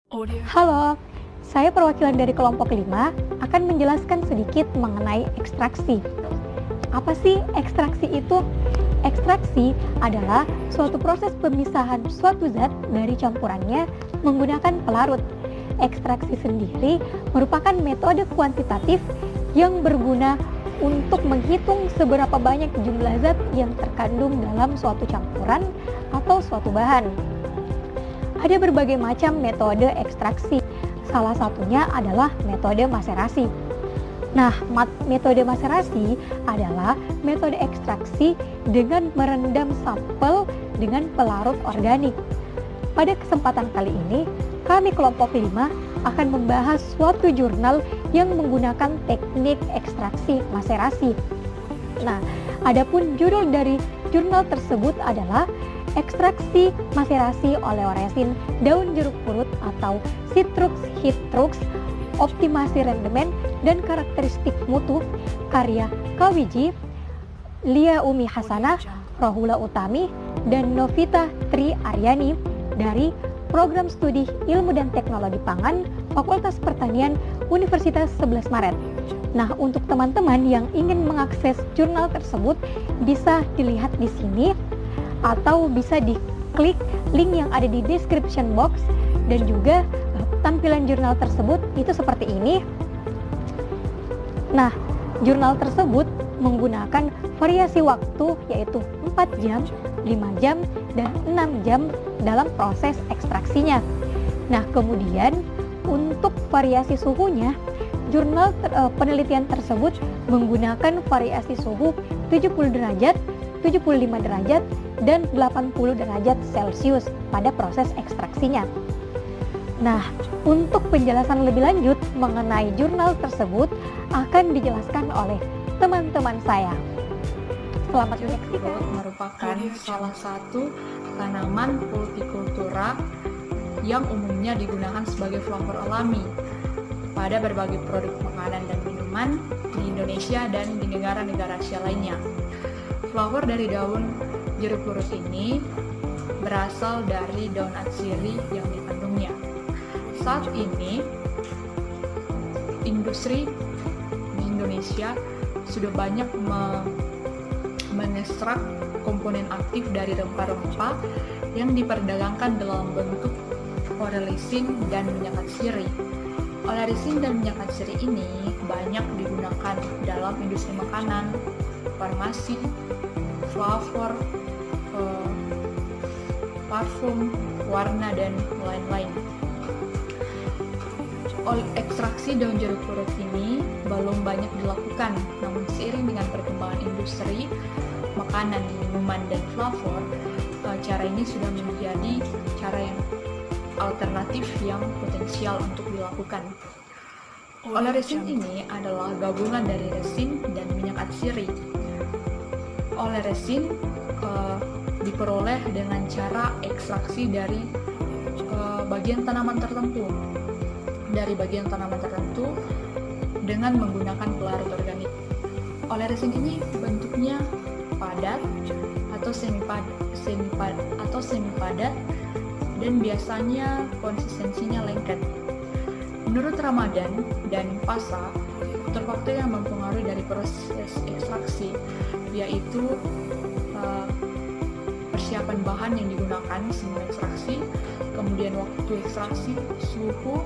Halo, saya perwakilan dari kelompok 5 akan menjelaskan sedikit mengenai ekstraksi. Apa sih ekstraksi itu? Ekstraksi adalah suatu proses pemisahan suatu zat dari campurannya menggunakan pelarut. Ekstraksi sendiri merupakan metode kuantitatif yang berguna untuk menghitung seberapa banyak jumlah zat yang terkandung dalam suatu campuran atau suatu bahan. Ada berbagai macam metode ekstraksi. Salah satunya adalah metode maserasi. Nah, metode maserasi adalah metode ekstraksi dengan merendam sampel dengan pelarut organik. Pada kesempatan kali ini, kami kelompok 5 akan membahas suatu jurnal yang menggunakan teknik ekstraksi maserasi. Nah, adapun judul dari jurnal tersebut adalah Ekstraksi maserasi oleoresin daun jeruk purut atau Citrus hitrux, optimasi rendemen dan karakteristik mutu, karya Kawiji, Lia Umi Hasanah, Rohula Utami, dan Novita Tri Aryani dari Program Studi Ilmu dan Teknologi Pangan, Fakultas Pertanian, Universitas 11 Maret. Nah, untuk teman-teman yang ingin mengakses jurnal tersebut bisa dilihat di sini atau bisa diklik link yang ada di description box, dan juga tampilan jurnal tersebut itu seperti ini. Nah, jurnal tersebut menggunakan variasi waktu yaitu 4 jam, 5 jam, dan 6 jam dalam proses ekstraksinya. Nah, kemudian untuk variasi suhunya, jurnal penelitian tersebut menggunakan variasi suhu 70 derajat, 75 derajat, dan 80 derajat Celcius pada proses ekstraksinya. Nah, untuk penjelasan lebih lanjut mengenai jurnal tersebut akan dijelaskan oleh teman-teman saya. Selamat menyaksikan. Merupakan salah satu tanaman Pulticultura yang umumnya digunakan sebagai flavor alami pada berbagai produk makanan dan minuman di Indonesia dan di negara-negara Asia lainnya. Flavor dari daun jeruk purut ini berasal dari daun atsiri yang dikandungnya. Saat ini, industri di Indonesia sudah banyak mengekstrak komponen aktif dari rempah-rempah yang diperdagangkan dalam bentuk oleoresin dan minyak atsiri. Oleoresin dan minyak atsiri ini banyak digunakan dalam industri makanan, farmasi, flavor, parfum, warna, dan lain-lain. Ekstraksi daun jeruk purut ini belum banyak dilakukan, namun seiring dengan perkembangan industri makanan, minuman, dan flavor, cara ini sudah menjadi cara yang alternatif yang potensial untuk dilakukan. Oleoresin ini adalah gabungan dari resin dan minyak atsiri. Oleoresin diperoleh dengan cara ekstraksi dari bagian tanaman tertentu. Dari bagian tanaman tertentu dengan menggunakan pelarut organik. Oleoresin ini bentuknya padat atau semi padat dan biasanya konsistensinya lengket. Menurut Ramadan dan PASA, faktor-faktor yang mempengaruhi dari proses ekstraksi yaitu persiapan bahan yang digunakan sebelum ekstraksi, kemudian waktu ekstraksi, suhu,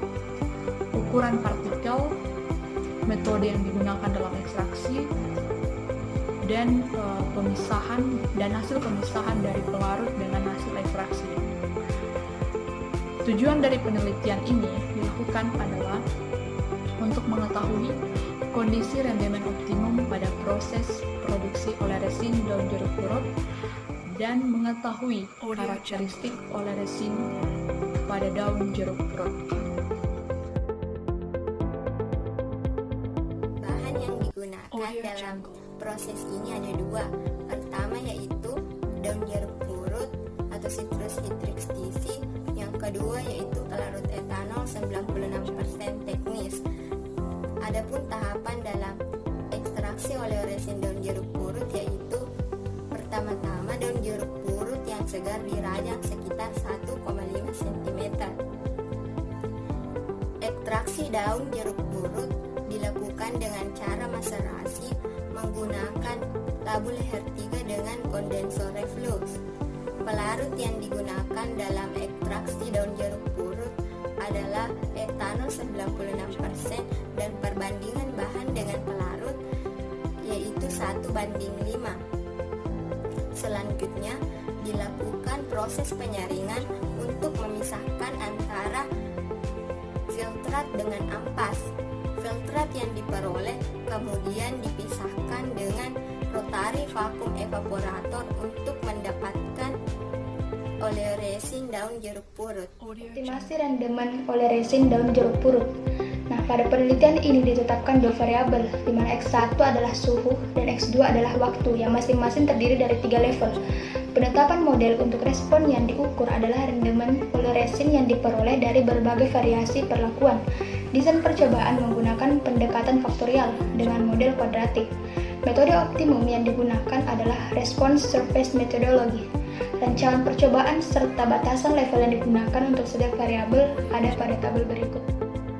ukuran partikel, metode yang digunakan dalam ekstraksi, dan pemisahan dan hasil pemisahan dari pelarut dengan hasil ekstraksi. Tujuan dari penelitian ini dilakukan adalah untuk mengetahui kondisi rendemen optimum pada proses produksi oleoresin daun jeruk purut dan mengetahui karakteristik oleoresin pada daun jeruk purut. Bahan yang digunakan dalam proses ini ada dua. Pertama yaitu daun jeruk purut atau Citrus hitrux TC. Yang kedua yaitu pelarut etanol 96% teknis. Adapun tahapan dalam ekstraksi oleoresin daun jeruk purut yaitu pertama-tama daun jeruk purut yang segar dirajang sekitar 1,5 cm. daun jeruk purut dilakukan dengan cara maserasi menggunakan labu leher 3 dengan kondensor reflux. Pelarut yang digunakan dalam ekstraksi daun jeruk purut adalah etanol 96% dan perbandingan bahan dengan pelarut yaitu 1:5. Selanjutnya dilakukan proses penyaringan untuk memisahkan antara filtrat dengan ampas. Filtrat yang diperoleh kemudian dipisahkan dengan rotary vacuum evaporator untuk mendapatkan oleoresin daun jeruk purut. Optimasi rendeman oleoresin daun jeruk purut. Nah, pada penelitian ini ditetapkan dua variabel, di mana X1 adalah suhu dan X2 adalah waktu, yang masing-masing terdiri dari 3 level. Penetapan model untuk respon yang diukur adalah rendeman oleoresin yang diperoleh dari berbagai variasi perlakuan. Desain percobaan menggunakan pendekatan faktorial dengan model kuadratik. Metode optimum yang digunakan adalah response surface methodology. Rancangan percobaan serta batasan level yang digunakan untuk setiap variabel ada pada tabel berikut.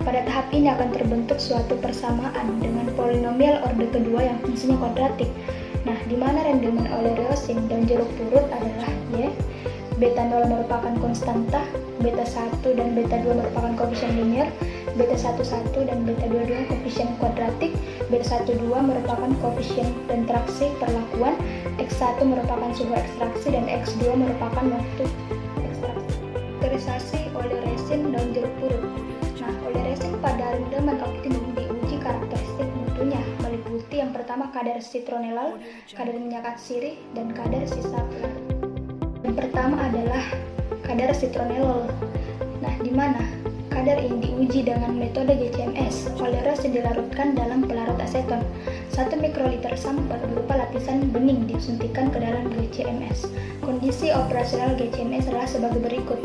Pada tahap ini akan terbentuk suatu persamaan dengan polinomial orde kedua yang fungsinya kuadratik. Nah, di mana rendeman oleoresin dan jeruk purut adalah Y, beta 0 merupakan konstanta, beta 1 dan beta 2 merupakan koefisien linear, beta 11 dan beta 22 koefisien kuadratik, beta 12 merupakan koefisien interaksi perlakuan, X1 merupakan suhu ekstraksi dan X2 merupakan waktu ekstraksi. Karakterisasi oleoresin daun jeruk purut. Nah, oleoresin pada rendeman optimum diuji karakteristik mutunya meliputi yang pertama kadar citronellal, kadar minyak atsiri, dan kadar sisa pelarut. Yang pertama adalah kadar citronellal. Nah, di mana kadar ini diuji dengan metode GCMS. Oleoresin dilarutkan dalam pelarut aseton. 1 mikroliter sampel berupa lapisan bening disuntikan ke dalam GCMS. Kondisi operasional GCMS adalah sebagai berikut.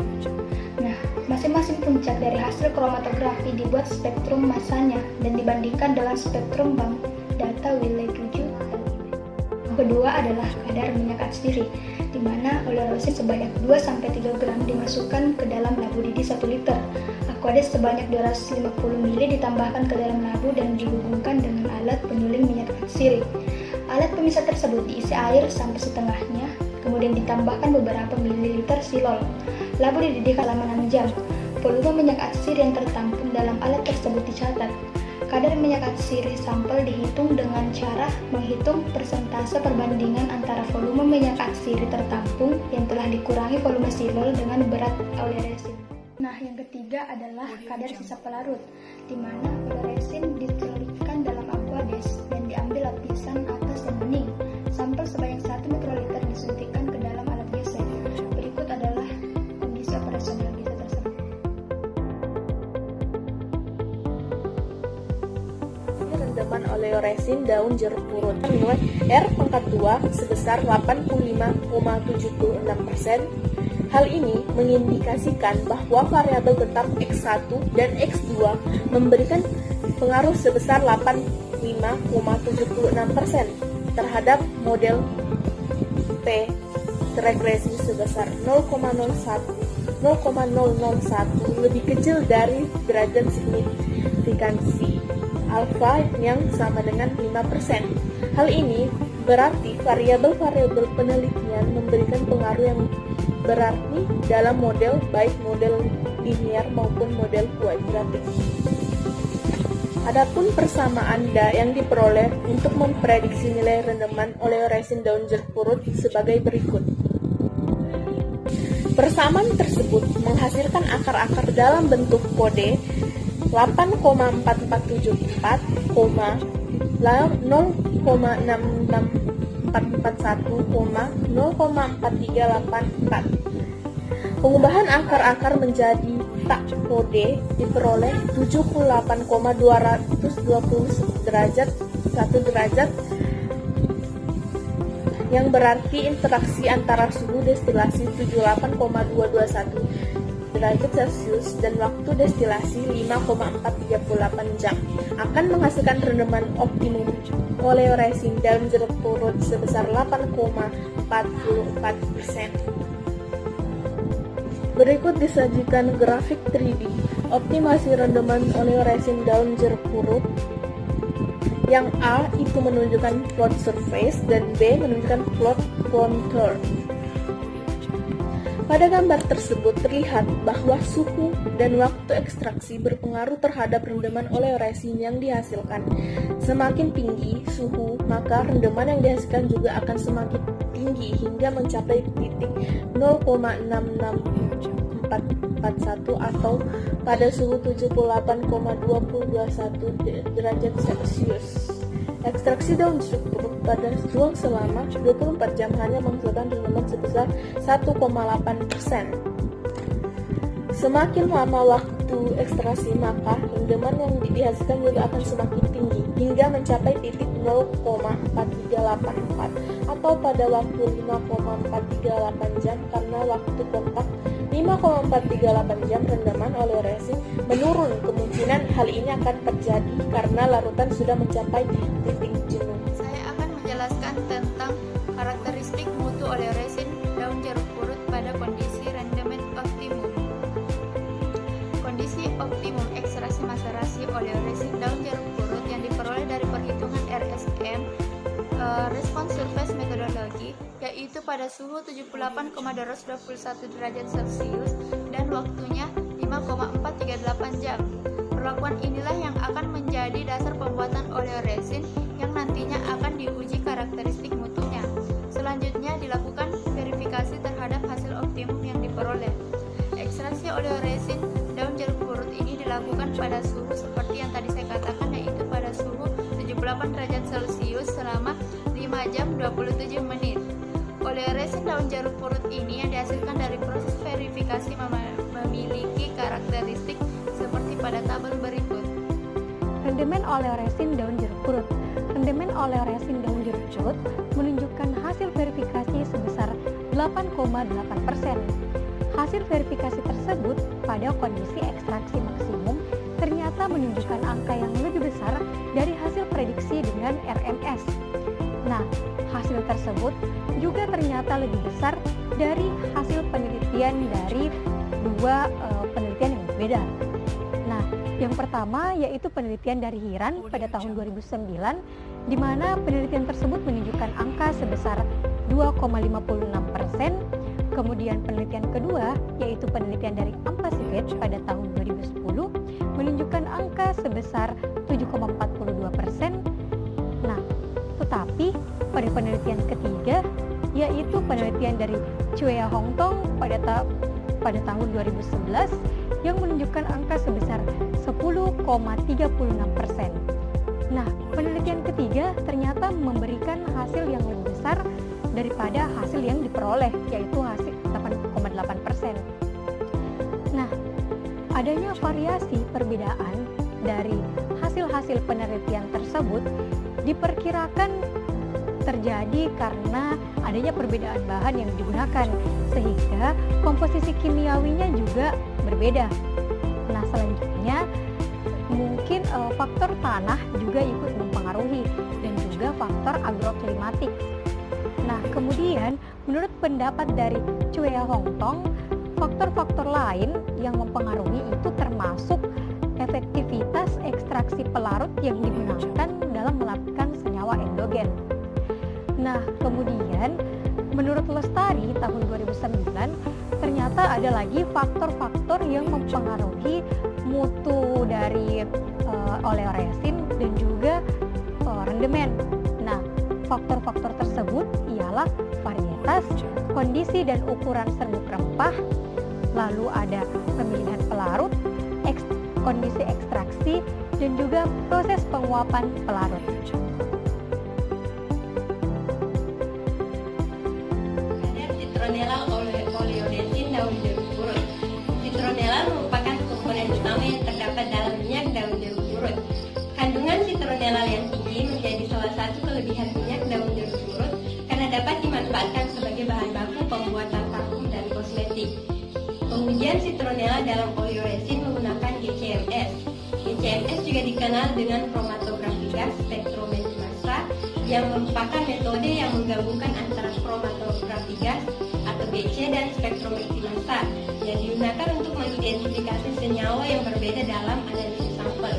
Nah, masing-masing puncak dari hasil kromatografi dibuat spektrum masanya dan dibandingkan dengan spektrum bank data Wiley 7. Kedua adalah kadar minyak atsiri, di mana oleoresin sebanyak 2-3 gram dimasukkan ke dalam labu didih 1 liter. Aqueous sebanyak 250 ml ditambahkan ke dalam labu dan dihubungkan dengan alat penyuling minyak atsiri. Alat pemisah tersebut diisi air sampai setengahnya, kemudian ditambahkan beberapa mililiter silol. Labu dididih selama 6 jam. Volume minyak atsiri yang tertampung dalam alat tersebut dicatat. Kadar minyak atsiri sampel dihitung dengan cara menghitung persentase perbandingan antara volume minyak atsiri tertampung yang telah dikurangi volume silol dengan berat oleoresin. Nah, yang ketiga adalah kadar sisa pelarut, di mana oleoresin dicelupkan dalam aqueous dan diambil lapisan atas yang bening. Sampel sebanyak 1 mikroliter disuntikkan ke dalam alat GC. Berikut adalah kondisi operasional bisa tersebut. Rendeman oleoresin daun jeruk purut nilai R⁻² sebesar 85,76%. Hal ini mengindikasikan bahwa variabel tetap X1 dan X2 memberikan pengaruh sebesar 85,76% terhadap model P regresi sebesar 0,001 lebih kecil dari derajat signifikansi alfa yang sama dengan 5%. Hal ini berarti variabel-variabel penelitian memberikan pengaruh yang berarti dalam model baik model linear maupun model kuadratik. Adapun persamaan yang diperoleh untuk memprediksi nilai rendeman oleoresin daun jeruk purut sebagai berikut. Persamaan tersebut menghasilkan akar-akar dalam bentuk kode 8,4474, 0,66441, 0,4384. Pengubahan akar-akar menjadi tak kode diperoleh 78,220 derajat 1 derajat, yang berarti interaksi antara suhu destilasi 78,221 derajat Celcius dan waktu destilasi 5,438 jam akan menghasilkan rendeman optimum oleoresin daun jeruk purut sebesar 8,44%. Berikut disajikan grafik 3D optimasi rendeman oleoresin daun jeruk purut. Yang A itu menunjukkan plot surface dan B menunjukkan plot contour. Pada gambar tersebut terlihat bahwa suhu dan waktu ekstraksi berpengaruh terhadap rendeman oleoresin yang dihasilkan. Semakin tinggi suhu, maka rendeman yang dihasilkan juga akan semakin tinggi hingga mencapai titik 0,66441 atau pada suhu 78,221 derajat Celcius. Ekstraksi daun jeruk purut pada ruang selama 24 jam hanya menghasilkan rendeman sebesar 1,8%. Semakin lama waktu ekstraksi, maka rendeman yang dihasilkan juga akan semakin tinggi hingga mencapai titik 0,4384 atau pada waktu 5,438 jam karena waktu kontak 5,438 jam rendaman oleoresin menurun. Kemungkinan hal ini akan terjadi karena larutan sudah mencapai titik jenuh. Saya akan menjelaskan tentang karakteristik mutu oleoresin daun jeruk purut pada kondisi rendemen optimum. Kondisi optimum ekstraksi maserasi oleoresin daun jeruk purut yang diperoleh dari perhitungan RSM Response Surface Methodology, yaitu pada suhu 78,221 derajat Celcius dan waktunya 5,438 jam. Perlakuan inilah yang akan menjadi dasar pembuatan oleoresin yang nantinya akan diuji karakteristik mutunya. Selanjutnya dilakukan verifikasi terhadap hasil optimum yang diperoleh. Ekstraksi oleoresin daun jeruk purut ini dilakukan pada suhu seperti yang tadi saya katakan, yaitu pada suhu 78 derajat Celcius selama 5 jam 27 menit. Oleoresin daun jeruk purut ini yang dihasilkan dari proses verifikasi memiliki karakteristik seperti pada tabel berikut. Rendemen oleoresin daun jeruk purut. Rendemen oleoresin daun jeruk purut menunjukkan hasil verifikasi sebesar 8,8%. Hasil verifikasi tersebut pada kondisi ekstraksi maksimum ternyata menunjukkan angka yang lebih besar dari hasil prediksi dengan RMS. Nah, hasil tersebut juga ternyata lebih besar dari hasil penelitian dari dua penelitian yang berbeda. Nah, yang pertama yaitu penelitian dari Hiran pada tahun 2009, di mana penelitian tersebut menunjukkan angka sebesar 2,56%. Kemudian penelitian kedua yaitu penelitian dari Ampasifet pada tahun 2010 menunjukkan angka sebesar 7,42%. Nah, tetapi pada penelitian ketiga yaitu penelitian dari Chue Hongtong pada tahun 2011 yang menunjukkan angka sebesar 10,36%. Nah, penelitian ketiga ternyata memberikan hasil yang lebih besar daripada hasil yang diperoleh, yaitu hasil 8,8%. Nah, adanya variasi perbedaan dari hasil-hasil penelitian tersebut diperkirakan terjadi karena adanya perbedaan bahan yang digunakan, sehingga komposisi kimiawinya juga berbeda. Nah, selanjutnya mungkin faktor tanah juga ikut mempengaruhi dan juga faktor agroklimatik. Nah, kemudian menurut pendapat dari Chue Hongtong, faktor-faktor lain yang mempengaruhi itu termasuk efektivitas ekstraksi pelarut yang digunakan dalam melakukan senyawa endogen. Nah, kemudian menurut Lestari tahun 2009, ternyata ada lagi faktor-faktor yang mempengaruhi mutu dari oleoresin dan juga rendemen. Nah, faktor-faktor tersebut ialah varietas, kondisi dan ukuran serbuk rempah, lalu ada pemilihan pelarut, kondisi ekstraksi, dan juga proses penguapan pelarut. Citronella oleoresin daun jeruk purut. Citronella merupakan komponen utama yang terdapat dalam minyak daun jeruk purut. Kandungan citronella yang tinggi menjadi salah satu kelebihan minyak daun jeruk purut karena dapat dimanfaatkan sebagai bahan baku pembuatan parfum dan kosmetik. Pengujian citronella dalam oleoresin menggunakan GCMS. GCMS juga dikenal dengan kromatografi gas spektrometri massa, yang merupakan metode yang menggabungkan antara kromatografi gas atau ABC dan spektrometrimasa yang digunakan untuk mengidentifikasi senyawa yang berbeda dalam analisis sampel.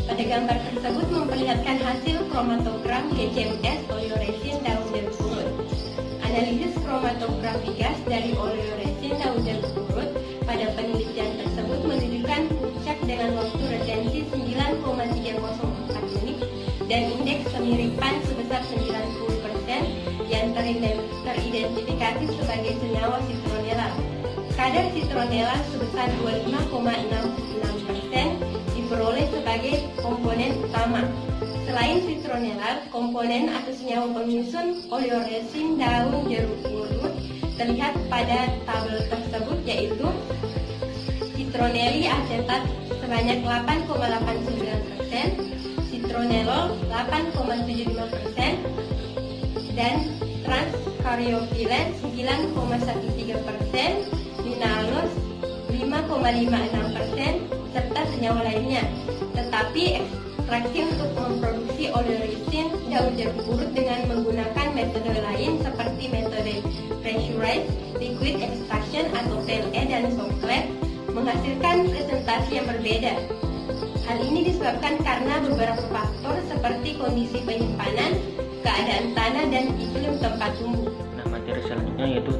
Pada gambar tersebut memperlihatkan hasil kromatogram GCMS oleoresin daun jeruk purut. Analisis kromatografi gas dari oleoresin daun jeruk purut pada penelitian tersebut menunjukkan puncak dengan waktu retensi 9,304 menit dan indeks kemiripan sebesar 90% yang teridentifikasi sebagai senyawa citronella. Kadar citronella sebesar 25,66% diperoleh sebagai komponen utama. Selain citronella, komponen atau senyawa penyusun oleoresin daun jeruk purut terlihat pada tabel tersebut, yaitu citronelli asetat sebanyak 8,89%, citronellol 8,75%, dan transkaryophyllene 9,13%, linalose 5,56%, serta senyawa lainnya. Tetapi ekstraksi untuk memproduksi oleoresin daun jeruk purut dengan menggunakan metode lain seperti metode pressurized liquid extraction atau PLE dan softlab menghasilkan presentasi yang berbeda. Hal ini disebabkan karena beberapa faktor seperti kondisi penyimpanan, keadaan tanah, dan iklim tempat tumbuh. Nah, materi selanjutnya yaitu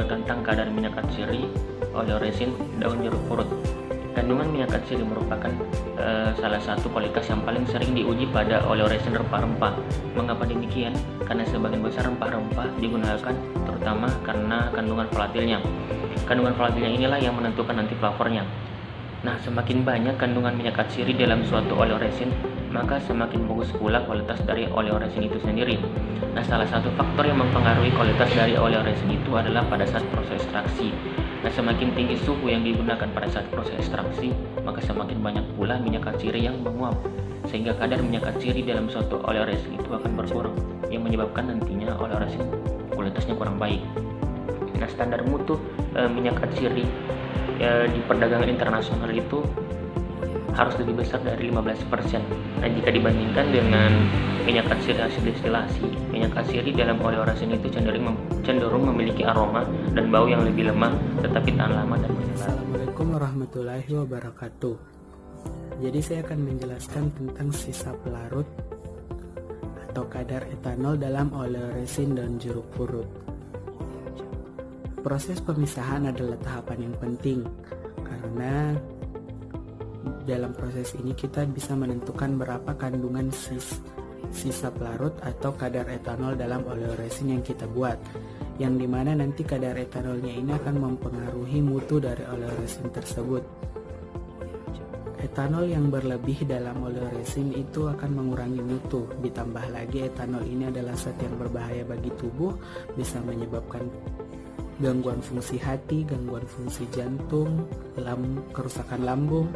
tentang kadar minyak atsiri oleoresin daun jeruk purut. Kandungan minyak atsiri merupakan salah satu kualitas yang paling sering diuji pada oleoresin rempah-rempah. Mengapa demikian? Karena sebagian besar rempah-rempah digunakan terutama karena kandungan volatilnya. Kandungan volatilnya inilah yang menentukan nanti flavornya. Nah, semakin banyak kandungan minyak atsiri dalam suatu oleoresin, maka semakin bagus pula kualitas dari oleoresin itu sendiri. Nah, salah satu faktor yang mempengaruhi kualitas dari oleoresin itu adalah pada saat proses ekstraksi. Nah, semakin tinggi suhu yang digunakan pada saat proses ekstraksi, maka semakin banyak pula minyak atsiri yang menguap, sehingga kadar minyak atsiri dalam suatu oleoresin itu akan berkurang, yang menyebabkan nantinya oleoresin kualitasnya kurang baik. Nah, standar mutu minyak atsiri di perdagangan internasional itu harus lebih besar dari 15%. Nah, jika dibandingkan dengan minyak atsiri hasil destilasi, minyak atsiri dalam oleoresin itu cenderung memiliki aroma dan bau yang lebih lemah, tetapi tahan lama dan menyebar. Assalamualaikum warahmatullahi wabarakatuh. Jadi saya akan menjelaskan tentang sisa pelarut atau kadar etanol dalam oleoresin dan jeruk purut. Proses pemisahan adalah tahapan yang penting karena dalam proses ini kita bisa menentukan berapa kandungan sisa pelarut atau kadar etanol dalam oleoresin yang kita buat, yang dimana nanti kadar etanolnya ini akan mempengaruhi mutu dari oleoresin tersebut. Etanol yang berlebih dalam oleoresin itu akan mengurangi mutu, ditambah lagi etanol ini adalah zat yang berbahaya bagi tubuh, bisa menyebabkan gangguan fungsi hati, gangguan fungsi jantung, kerusakan lambung,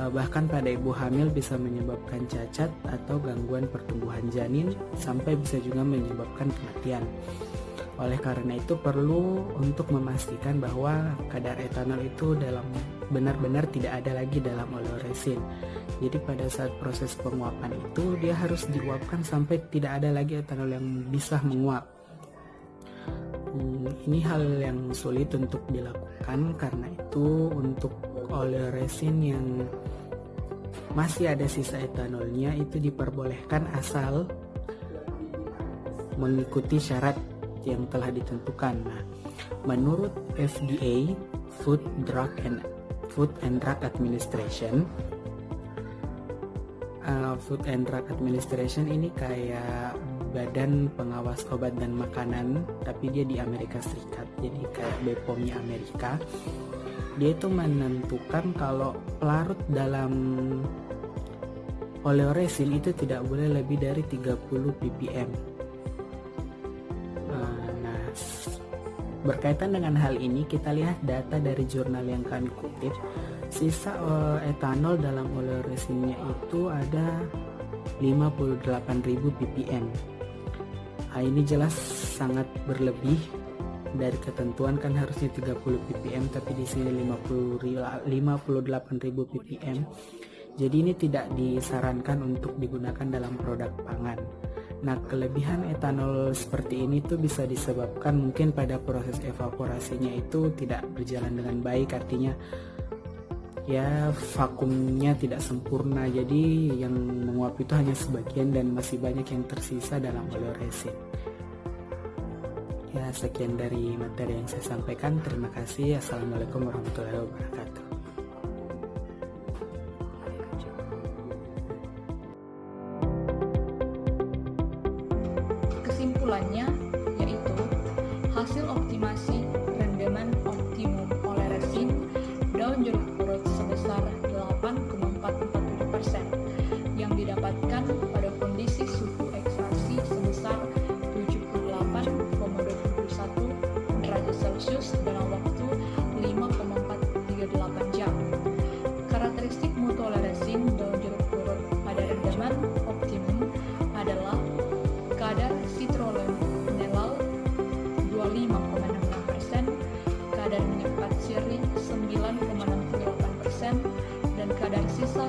bahkan pada ibu hamil bisa menyebabkan cacat atau gangguan pertumbuhan janin, sampai bisa juga menyebabkan kematian. Oleh karena itu perlu untuk memastikan bahwa kadar etanol itu benar-benar tidak ada lagi dalam oleoresin. Jadi pada saat proses penguapan itu dia harus diuapkan sampai tidak ada lagi etanol yang bisa menguap. Ini hal yang sulit untuk dilakukan, karena itu untuk oleoresin yang masih ada sisa etanolnya itu diperbolehkan asal mengikuti syarat yang telah ditentukan. Nah, menurut FDA, Food and Drug Administration, Food and Drug Administration ini kayak Badan Pengawas Obat dan Makanan, tapi dia di Amerika Serikat, jadi kayak BPOM-nya Amerika. Dia itu menentukan kalau pelarut dalam oleoresin itu tidak boleh lebih dari 30 ppm. Nah, berkaitan dengan hal ini kita lihat data dari jurnal yang kami kutip. Sisa etanol dalam oleoresinnya itu ada 58.000 ppm. Ini jelas sangat berlebih dari ketentuan, kan harusnya 30 ppm tapi di sini 58.000 ppm. Jadi ini tidak disarankan untuk digunakan dalam produk pangan. Nah, kelebihan etanol seperti ini tuh bisa disebabkan mungkin pada proses evaporasinya itu tidak berjalan dengan baik, artinya ya vakumnya tidak sempurna, jadi yang menguap itu hanya sebagian dan masih banyak yang tersisa dalam oleoresin. Ya, sekian dari materi yang saya sampaikan. Terima kasih. Assalamualaikum warahmatullahi wabarakatuh. Kesimpulannya yaitu hasil optimasi rendaman optimum oleoresin daun jeruk purut sebesar 8,447% yang didapatkan pada kondisi suhu ekstraksi sebesar 78,21 derajat Celcius dalam waktu 5,438 jam. Karakteristik mutu oleoresin daun jeruk purut pada rendaman optimum adalah kadar citronellal 25,66%, kadar minyak katsiri 9,68%, dan kadar sisa